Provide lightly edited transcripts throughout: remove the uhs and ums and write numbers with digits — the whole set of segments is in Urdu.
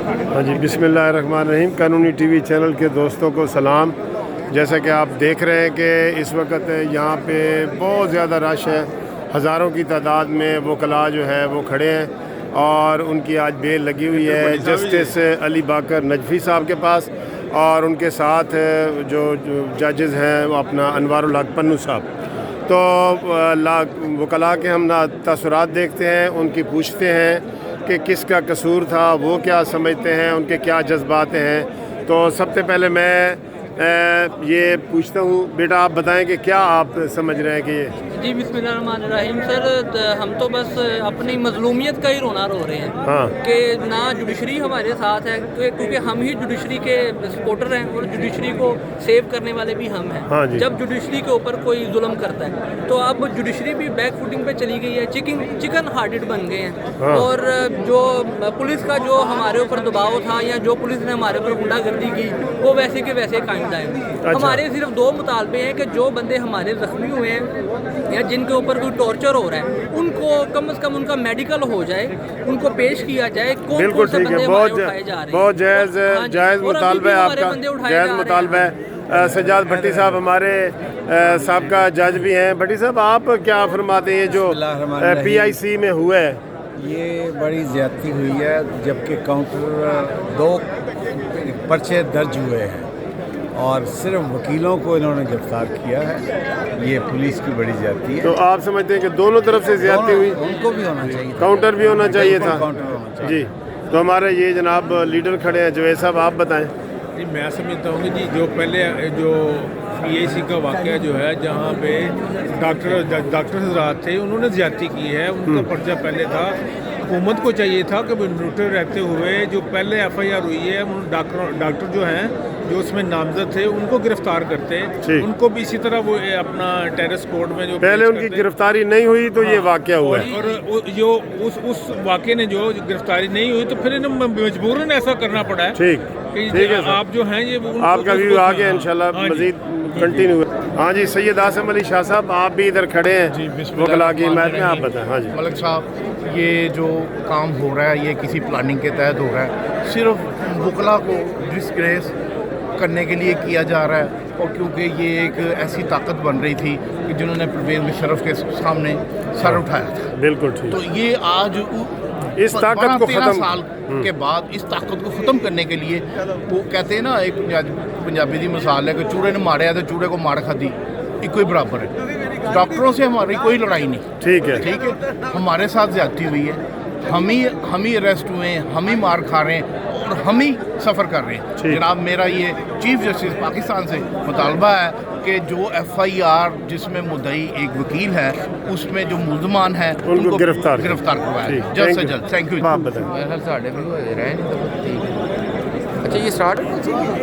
ہاں جی، بسمillahirrahmanirrahیم۔ قانونی ٹی وی چینل کے دوستوں کو سلام۔ جیسا کہ آپ دیکھ رہے ہیں کہ اس وقت یہاں پہ بہت زیادہ رش ہے، ہزاروں کی تعداد میں وکلاء جو ہے وہ کھڑے ہیں اور ان کی آج بیل لگی ہوئی ہے جسٹس علی باقر نجفی صاحب کے پاس، اور ان کے ساتھ جو ججز ہیں وہ اپنا انوار الحق پنو صاحب۔ تو وکلاء کے ہم تاثرات دیکھتے ہیں، ان کی پوچھتے ہیں کہ کس کا قصور تھا، وہ کیا سمجھتے ہیں، ان کے کیا جذبات ہیں۔ تو سب سے پہلے میں یہ پوچھتا ہوں، بیٹا آپ بتائیں کہ کیا آپ سمجھ رہے ہیں کہ یہ جی بسم اللہ الرحمن الرحیم۔ سر ہم تو بس اپنی مظلومیت کا ہی رونا رو رہے ہیں کہ نہ جوڈیشری ہمارے ساتھ ہے، کیونکہ ہم ہی جوڈیشری کے سپورٹر ہیں اور جوڈیشری کو سیو کرنے والے بھی ہم ہیں۔ جب جوڈیشری کے اوپر کوئی ظلم کرتا ہے تو اب جوڈیشری بھی بیک فوٹنگ پہ چلی گئی ہے، چکن ہارٹڈ بن گئے ہیں، اور جو پولیس کا جو ہمارے اوپر دباؤ تھا یا جو پولیس نے ہمارے اوپر غنڈہ گردی کی وہ ویسے کے ویسے قائم دائم۔ ہمارے صرف دو مطالبے ہیں کہ جو بندے ہمارے زخمی ہوئے ہیں یا جن کے اوپر کوئی ٹارچر ہو رہا ہے ان کو کم از کم ان کا میڈیکل ہو جائے، ان کو پیش کیا جائے، کون سے بندے ہمارے اٹھائے جا رہے ہیں۔ بہت جائز مطالبہ ہے آپ کا، جائز مطالبہ ہے۔ سجاد بھٹی صاحب ہمارے سابقہ جج بھی ہیں۔ بھٹی صاحب آپ کیا فرماتے ہیں یہ جو پی آئی سی میں ہوا ہے؟ یہ بڑی زیادتی ہوئی ہے، جبکہ کاؤنٹر 2 پرچے درج ہوئے ہیں اور صرف وکیلوں کو انہوں نے گرفتار کیا ہے۔ یہ پولیس کی بڑی زیادتی ہے۔ تو آپ سمجھتے ہیں کہ دونوں طرف سے زیادتی ہوئی؟ ان کو بھی ہونا چاہیے، کاؤنٹر بھی ہونا چاہیے تھا۔ کاؤنٹر ہونا چاہیے۔ جی، تو ہمارے یہ جناب لیڈر کھڑے ہیں، جوید صاحب آپ بتائیں۔ جی میں سمجھتا ہوں کہ جی جو پہلے جو پی اے سی کا واقعہ جو ہے جہاں پہ ڈاکٹر حضرات تھے انہوں نے زیادتی کی ہے، ان کا پرچہ پہلے تھا۔ حکومت کو چاہیے تھا کہ نیوٹرل رہتے ہوئے جو پہلے ایف آئی آر ہوئی ہے ڈاکٹر جو ہیں جو اس میں نامزد تھے ان کو گرفتار کرتے، ان کو بھی اسی طرح وہ اپنا ٹیرس کورٹ میں جو پہلے ان کی گرفتاری نہیں ہوئی تو یہ واقعہ ہوا ہے، اور جو اس واقعے نے جو گرفتاری نہیں ہوئی تو پھر انہیں مجبوراً ایسا کرنا پڑا ہے۔ ٹھیک ہے، آپ جو ہیں یہ آپ کا ویو آ گیا، انشاءاللہ مزید کنٹینیو۔ ہاں جی، سید عاصم علی شاہ صاحب آپ بھی ادھر کھڑے ہیں وکلاء کی حمایت میں، آپ بتائیں۔ ہاں جی ملک صاحب، یہ جو کام ہو رہا ہے یہ کسی پلاننگ کے تحت ہو رہا ہے، صرف وکلاء کو ڈسگریس کرنے کے لیے کیا جا رہا ہے، اور کیونکہ یہ ایک ایسی طاقت بن رہی تھی کہ جنہوں نے پرویز مشرف کے سامنے سر اٹھایا تھا۔ بالکل ٹھیک۔ تو یہ آج اس طاقت کو 13 سال کے بعد اس طاقت کو ختم کرنے کے لیے، وہ کہتے ہیں نا ایک پنجابی دی مثال ہے کہ چوڑے نے ماریا تو چوڑے کو مار کھدی، ایک ہی برابر ہے۔ ڈاکٹروں سے ہماری کوئی لڑائی نہیں، ٹھیک ہے، ہمارے ساتھ زیادتی ہوئی ہے، ہم ہی اریسٹ ہوئے ہیں، ہم ہی مار کھا رہے ہیں اور ہم ہی سفر کر رہے ہیں۔ جناب میرا یہ چیف جسٹس پاکستان سے مطالبہ ہے کہ جو ایف آئی آر جس میں مدعی ایک وکیل ہے اس میں جو ملزمان ہیں ان کو گرفتار کروایا جلد سے جلد۔ Thank you. اچھا یہ اسٹارٹ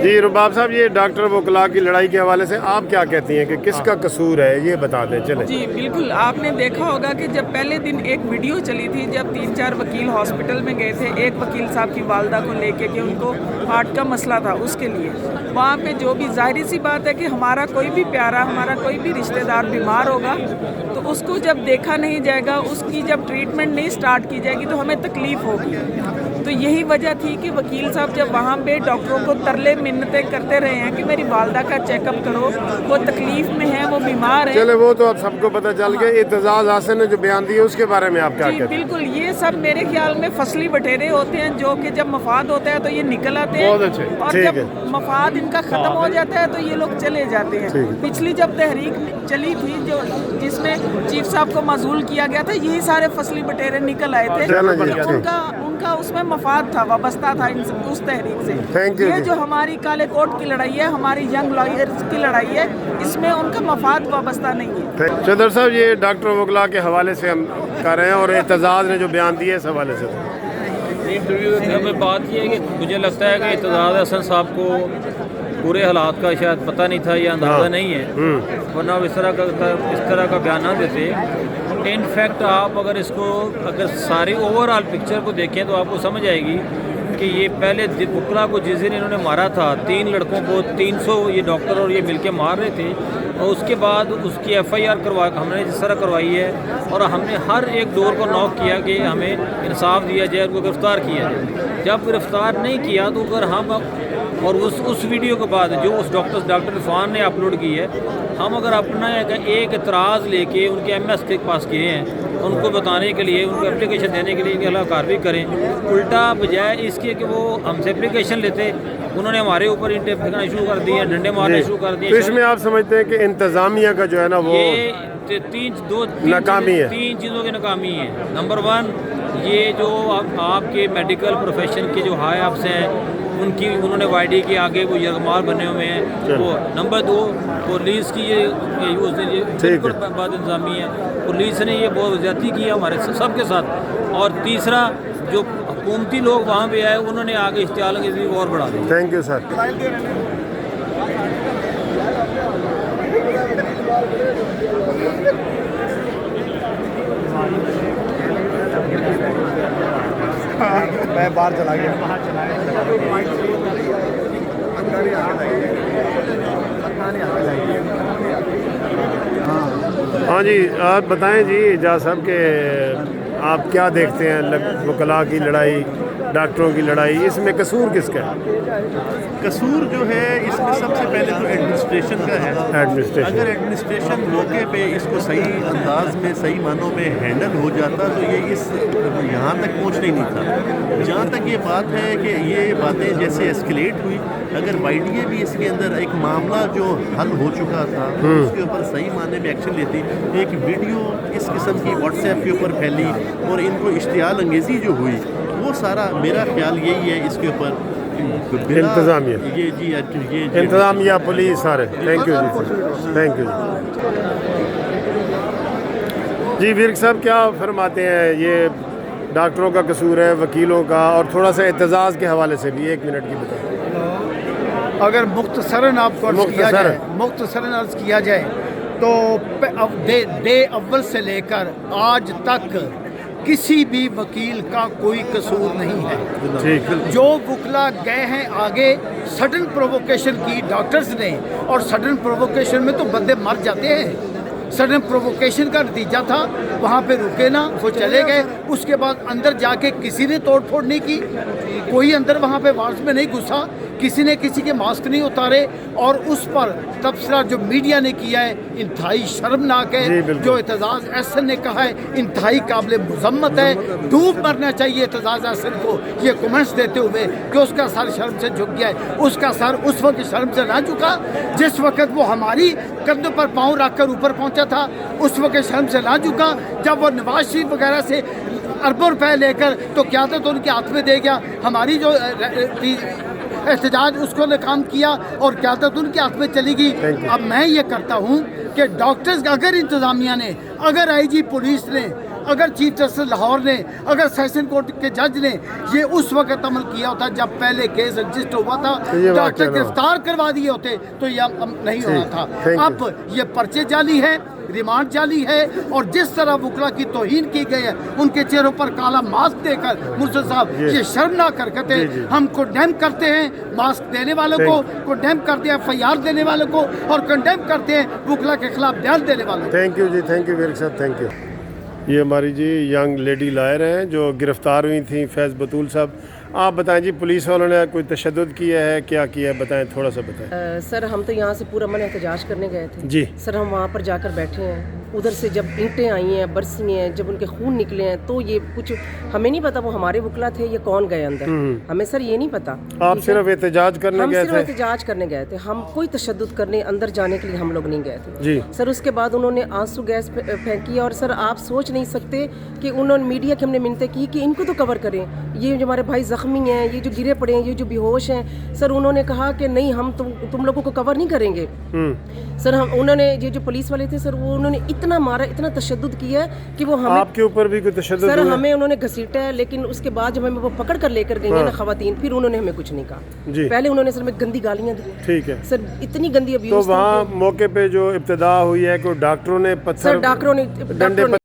جی رباب صاحب، یہ ڈاکٹر وکلاء کی لڑائی کے حوالے سے آپ کیا کہتی ہیں کہ کس کا قصور ہے، یہ بتا دیں۔ چلیں جی بالکل، آپ نے دیکھا ہوگا کہ جب پہلے دن ایک ویڈیو چلی تھی جب 3-4 وکیل ہاسپٹل میں گئے تھے ایک وکیل صاحب کی والدہ کو لے کے کہ ان کو ہارٹ کا مسئلہ تھا، اس کے لیے وہاں پہ جو بھی ظاہری سی بات ہے کہ ہمارا کوئی بھی پیارا، ہمارا کوئی بھی رشتہ دار بیمار ہوگا تو اس کو جب دیکھا نہیں جائے گا، اس کی جب ٹریٹمنٹ نہیں سٹارٹ کی جائے گی تو ہمیں تکلیف ہوگی۔ تو یہی وجہ تھی کہ وکیل صاحب جب وہاں پہ ڈاکٹروں کو ترلے منتیں کرتے رہے ہیں کہ میری والدہ کا چیک اپ کرو، وہ تکلیف میں ہے، وہ بیمار ہے۔ چلے وہ تو اب سب کو پتہ چل گیا۔ اعتزاز حسن نے جو بیان دیا اس کے بارے میں آپ کیا کہتے ہیں؟ بالکل، یہ سب میرے خیال میں فصلی بٹیرے ہوتے ہیں جو کہ جب مفاد ہوتا ہے تو یہ نکل آتے ہیں اور جب مفاد ان کا ختم ہو جاتا ہے تو یہ لوگ چلے جاتے ہیں۔ پچھلی جب تحریک چلی تھی جس میں چیف صاحب کو معزول کیا گیا تھا، یہی سارے فصلی بٹیرے نکل آئے تھے، ان کا اس میں مفاد تھا، وابستہ تھا اس تحریک سے۔ یہ جو ہماری کالے کوٹ کی لڑائی ہے، ہماری ینگ لائرز کی لڑائی ہے، اس میں ان کا مفاد وابستہ نہیں ہے۔ چودھری صاحب، یہ ڈاکٹر وکلاء کے حوالے سے ہم کر رہے ہیں اور اعتزاز نے جو بیان دیا اس حوالے سے بات یہ ہے کہ مجھے لگتا ہے کہ اعتزاز حسن صاحب کو پورے حالات کا شاید پتہ نہیں تھا یا اندازہ نہیں ہے، ورنہ اس طرح کا بیان نہ دیتے۔ انفیکٹ آپ اگر اس کو ساری اوور آل پکچر کو دیکھیں تو آپ کو سمجھ آئے گی کہ یہ پہلے وکلا کو جس دن انہوں نے مارا تھا 3 لڑکوں کو 300 یہ ڈاکٹر اور یہ مل کے مار رہے تھے، اور اس کے بعد اس کی FIR ہم نے جس طرح کروائی ہے، اور ہم نے ہر ایک ڈور کو نوک کیا کہ ہمیں انصاف دیا جائے، ان کو گرفتار کیا جائے۔ جب گرفتار نہیں کیا تو اگر ہم اور اس ویڈیو کے بعد جو اس ڈاکٹر عرفان نے اپلوڈ کی ہے، ہم اگر اپنا ایک اعتراض لے کے ان کے MS کے پاس گئے ہیں ان کو بتانے کے لیے، ان کو اپلیکیشن دینے کے لیے کہ اللہ کارروائی کریں، الٹا بجائے اس کے کہ وہ ہم سے اپلیکیشن لیتے، انہوں نے ہمارے اوپر اینٹیں پھینکنا شروع کر دیے، ڈنڈے مارنے شروع کر دیے۔ تو اس میں آپ سمجھتے ہیں کہ انتظامیہ کا جو ہے نا وہ ناکامی ہے، 3 چیزوں کی ناکامی ہے۔ نمبر 1 یہ جو آپ کے میڈیکل پروفیشن کے جو ہائی افس ہیں انہوں نے YD کے آگے وہ یرغمال بنے ہوئے ہیں وہ۔ نمبر 2 پولیس کی یہ بالکل بد انتظامی ہے، پولیس نے یہ بہت زیادتی کی ہے ہمارے سب کے ساتھ۔ اور تیسرا جو حکومتی لوگ وہاں پہ آئے انہوں نے آگے اشتعال انگیزی اور بڑھا دی۔ Thank you sir. میں باہر چلا گیا۔ ہاں جی، آپ بتائیں جی اعجاز صاحب کہ آپ کیا دیکھتے ہیں وکلاء کی لڑائی، ڈاکٹروں کی لڑائی، اس میں قصور کس کا ہے؟ قصور جو ہے اس میں سب سے پہلے تو ایڈمنسٹریشن کا ہے۔ اگر ایڈمنسٹریشن موقع پہ اس کو صحیح انداز میں صحیح معنوں میں ہینڈل ہو جاتا تو یہ یہاں تک پہنچنا ہی نہیں تھا۔ جہاں تک یہ بات ہے کہ یہ باتیں جیسے ایسکلیٹ ہوئی، اگر YDA بھی اس کے اندر ایک معاملہ جو حل ہو چکا تھا اس کے اوپر صحیح معنی میں ایکشن لیتی، ایک ویڈیو اس قسم کی واٹس ایپ کے اوپر پھیلی اور ان کو اشتعال انگیزی جو ہوئی، وہ سارا میرا خیال یہی ہے اس کے اوپر انتظامیہ، یہ انتظامیہ، پولیس سارے۔ تھینک یو جی، تھینک یو جی۔ ورک صاحب کیا فرماتے ہیں، یہ ڈاکٹروں کا قصور ہے، وکیلوں کا، اور تھوڑا سا اعتزاز کے حوالے سے بھی 1 منٹ کی بتائیں۔ اگر مختصراً آپ کو عرض کیا جائے تو ڈے اول سے لے کر آج تک کسی بھی وکیل کا کوئی قصور نہیں ہے۔ جو وکلا گئے ہیں آگے، سڈن پرووکیشن کی ڈاکٹرز نے، اور سڈن پرووکیشن میں تو بندے مر جاتے ہیں۔ سڈن پرووکیشن کا نتیجہ تھا، وہاں پہ رکے نا، وہ چلے گئے، اس کے بعد اندر جا کے کسی نے توڑ پھوڑ نہیں کی، کوئی اندر وہاں پہ وارڈز میں نہیں گھسا، کسی نے کسی کے ماسک نہیں اتارے، اور اس پر تبصرہ جو میڈیا نے کیا ہے انتہائی شرمناک ہے۔ جو اعتزاز احسن نے کہا ہے انتہائی قابل مذمت ہے، ڈوب مرنا چاہیے اعتزاز احسن کو یہ کمنٹس دیتے ہوئے کہ اس کا سر شرم سے جھک گیا ہے۔ اس کا سر اس وقت شرم سے نہ جھکا جس وقت وہ ہماری کندھوں پر پاؤں رکھ کر اوپر پہنچا تھا، اس وقت شرم سے نہ جھکا جب وہ نواز شریف وغیرہ سے اربوں روپے لے کر تو قیادت ان کے ہاتھ میں دے گیا، ہماری جو احتجاج اس کو ناکام کیا اور قیادت ان کے ہاتھ میں چلی گئی۔ اب میں یہ کرتا ہوں کہ ڈاکٹرز، اگر انتظامیہ نے، اگر IG پولیس نے، اگر چیف جسٹس لاہور نے، اگر سیشن کورٹ کے جج نے یہ اس وقت عمل کیا ہوتا جب پہلے کیس رجسٹر ہوا تھا، ڈاکٹر گرفتار کروا دیے ہوتے تو یہ نہیں ہونا تھا۔ اب یہ پرچے جعلی ہے، ریمانڈ جعلی ہے، اور جس طرح وکلا کی توہین کی گئی ہے ان کے چہروں پر کالا ماسک دے کر، مرشد صاحب یہ شرمناک حرکتیں ہم کنڈیم کرتے ہیں، ماسک دینے والوں کو کنڈیم کرتے ہیں، FIR دینے والوں کو، اور کنڈیم کرتے ہیں وکلا کے خلاف بیان دینے والوں کو۔ تھینک یو جی، تھینک یو ورک صاحب، تھینک یو۔ یہ ہماری جی ینگ لیڈی لائر ہیں جو گرفتار ہوئی تھیں، فیض بطول صاحب۔ آپ بتائیں جی، پولیس والوں نے کوئی تشدد کیا ہے، کیا کیا ہے، بتائیں، تھوڑا سا بتائیں۔ سر ہم تو یہاں سے پورا احتجاج کرنے گئے تھے جی سر، ہم وہاں پر جا کر بیٹھے ہیں، ادھر سے جب اینٹیں آئی ہیں، برسی ہیں، جب ان کے خون نکلے ہیں تو یہ کچھ ہمیں نہیں پتا وہ ہمارے وکلا تھے یا کون گئے اندر، ہمیں سر یہ نہیں پتا۔ آپ صرف احتجاج کرنے گئے تھے؟ ہم صرف احتجاج کرنے گئے تھے، ہم کوئی تشدد کرنے اندر جانے کے لیے ہم لوگ نہیں گئے تھے جی سر۔ اس کے بعد انہوں نے آنسو گیس پھینکی، اور سر آپ سوچ نہیں سکتے کہ انہوں نے میڈیا کی ہم نے منتیں کی کہ ان کو تو کور کریں، یہ جو ہمارے بھائی زخمی ہیں، یہ جو گرے پڑے ہیں، یہ جو بے ہوش ہیں، سر انہوں نے کہا کہ نہیں ہم تم لوگوں کو کور نہیں کریں گے سر۔ انہوں نے یہ جو پولیس والے تھے سر، وہ انہوں نے اتنا مارا، اتنا تشدد کیا ہے کہ وہ ہمیں، آپ کے اوپر بھی کوئی تشدد سر ہمیں انہوں نے گھسیٹا ہے، لیکن اس کے بعد جب ہمیں وہ پکڑ کر لے کر گئی ہیں نا خواتین، پھر انہوں نے ہمیں کچھ نہیں کہا۔ پہلے انہوں نے سر میں گندی گالیاں دی، ٹھیک ہے سر اتنی گندی ابیوز۔ تو وہاں موقع پہ جو ابتدا ہوئی ہے کہ ڈاکٹروں نے پتھر، سر ڈاکٹروں نے